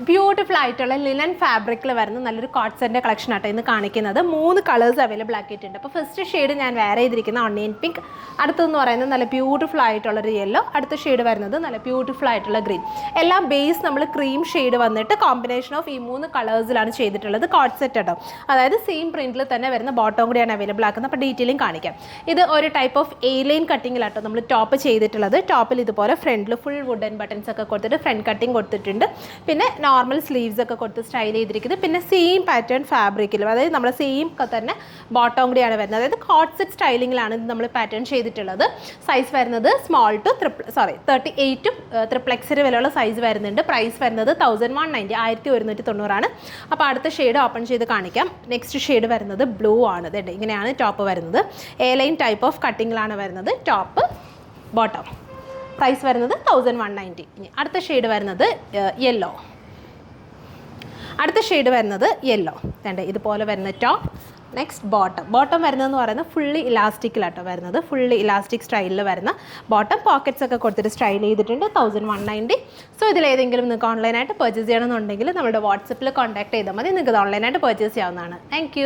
Beautiful ആയിട്ടുള്ള linen ഫാബ്രിക്കിൽ വരുന്ന നല്ലൊരു കോട്ട്സെൻ്റെ കളക്ഷൻ ആട്ടോ ഇന്ന് കാണിക്കുന്നത്. 3 കളേഴ്സ് അവൈലബിൾ ആക്കിയിട്ടുണ്ട്. അപ്പോൾ ഫസ്റ്റ് ഷെയ്ഡ് ഞാൻ വേറെ ചെയ്തിരിക്കുന്ന ഓണിയൻ പിങ്ക്, അടുത്തെന്ന് പറയുന്നത് നല്ല ബ്യൂട്ടിഫുൾ ആയിട്ടുള്ളൊരു യെല്ലോ, അടുത്ത ഷെയ്ഡ് വരുന്നത് നല്ല ബ്യൂട്ടിഫുൾ ആയിട്ടുള്ള ഗ്രീൻ. എല്ലാം ബേസ് നമ്മൾ ക്രീം ഷെയ്ഡ് വന്നിട്ട് കോമ്പിനേഷൻ ഓഫ് ഈ 3 കളേഴ്സിലാണ് ചെയ്തിട്ടുള്ളത്. കോട്ട്സെറ്റ് കേട്ടോ, അതായത് സെയിം പ്രിൻറ്റിൽ തന്നെ വരുന്ന ബോട്ടം കൂടിയാണ് അവൈലബിൾ ആക്കുന്നത്. അപ്പോൾ ഡീറ്റെയിലിംഗ് കാണിക്കാം. ഇത് ഒരു ടൈപ്പ് ഓഫ് എ ലൈൻ കട്ടിങ്ങിലാട്ടോ നമ്മൾ ടോപ്പ് ചെയ്തിട്ടുള്ളത്. ടോപ്പിൽ ഇതുപോലെ ഫ്രണ്ടിൽ ഫുൾ വുഡൻ ബട്ടൺസ് ഒക്കെ കൊടുത്തിട്ട് ഫ്രണ്ട് കട്ടിങ് കൊടുത്തിട്ടുണ്ട്. പിന്നെ നോർമൽ സ്ലീവ്സ് ഒക്കെ കൊടുത്ത് സ്റ്റൈൽ ചെയ്തിരിക്കുന്നത്. പിന്നെ സെയിം പാറ്റേൺ ഫാബ്രിക്കിലും, അതായത് നമ്മുടെ സെയിം തന്നെ ബോട്ടം കൂടിയാണ് വരുന്നത്. അതായത് കോട്ട്സെറ്റ് സ്റ്റൈലിങ്ങിലാണ് ഇത് നമ്മൾ പാറ്റേൺ ചെയ്തിട്ടുള്ളത്. സൈസ് വരുന്നത് സ്മോൾ ടു 38 3XL വിലയുള്ള സൈസ് വരുന്നുണ്ട്. പ്രൈസ് വരുന്നത് 1190 1190 അപ്പോൾ അടുത്ത ഷെയ്ഡ് ഓപ്പൺ ചെയ്ത് കാണിക്കാം. നെക്സ്റ്റ് ഷെയ്ഡ് വരുന്നത് ബ്ലൂ ആണ്. ഇതുണ്ട്, ഇങ്ങനെയാണ് ടോപ്പ് വരുന്നത്. എ ലൈൻ ടൈപ്പ് ഓഫ് കട്ടിങ്ങിലാണ് വരുന്നത് ടോപ്പ് ബോട്ടം. പ്രൈസ് വരുന്നത് 1190. ഇനി അടുത്ത ഷെയ്ഡ് വരുന്നത് യെല്ലോ. അടുത്ത ഷെയ്ഡ് വരുന്നത് യെല്ലോ. വേണ്ട ഇതുപോലെ വരുന്ന ടോപ്പ്. നെക്സ്റ്റ് ബോട്ടം വരുന്നതെന്ന് പറയുന്നത് ഫുള്ളി ഇലാസ്റ്റിക്കിലാട്ടോ വരുന്നത്. ഫുള്ളി ഇലാസ്റ്റിക് സ്റ്റൈലിൽ വരുന്ന ബോട്ടം. പോക്കറ്റ്സ് ഒക്കെ കൊടുത്തിട്ട് സ്റ്റൈൽ ചെയ്തിട്ടുണ്ട്. 1190. സോ ഇതിലേതെങ്കിലും നിങ്ങൾക്ക് ഓൺലൈനായിട്ട് പർച്ചേസ് ചെയ്യണമെന്നുണ്ടെങ്കിൽ നമ്മുടെ വാട്സപ്പിൽ കോൺടാക്ട് ചെയ്താൽ മതി. നിങ്ങൾക്ക് ഇത് ഓൺലൈനായിട്ട് പർച്ചേസ് ചെയ്യാവുന്നതാണ്. താങ്ക്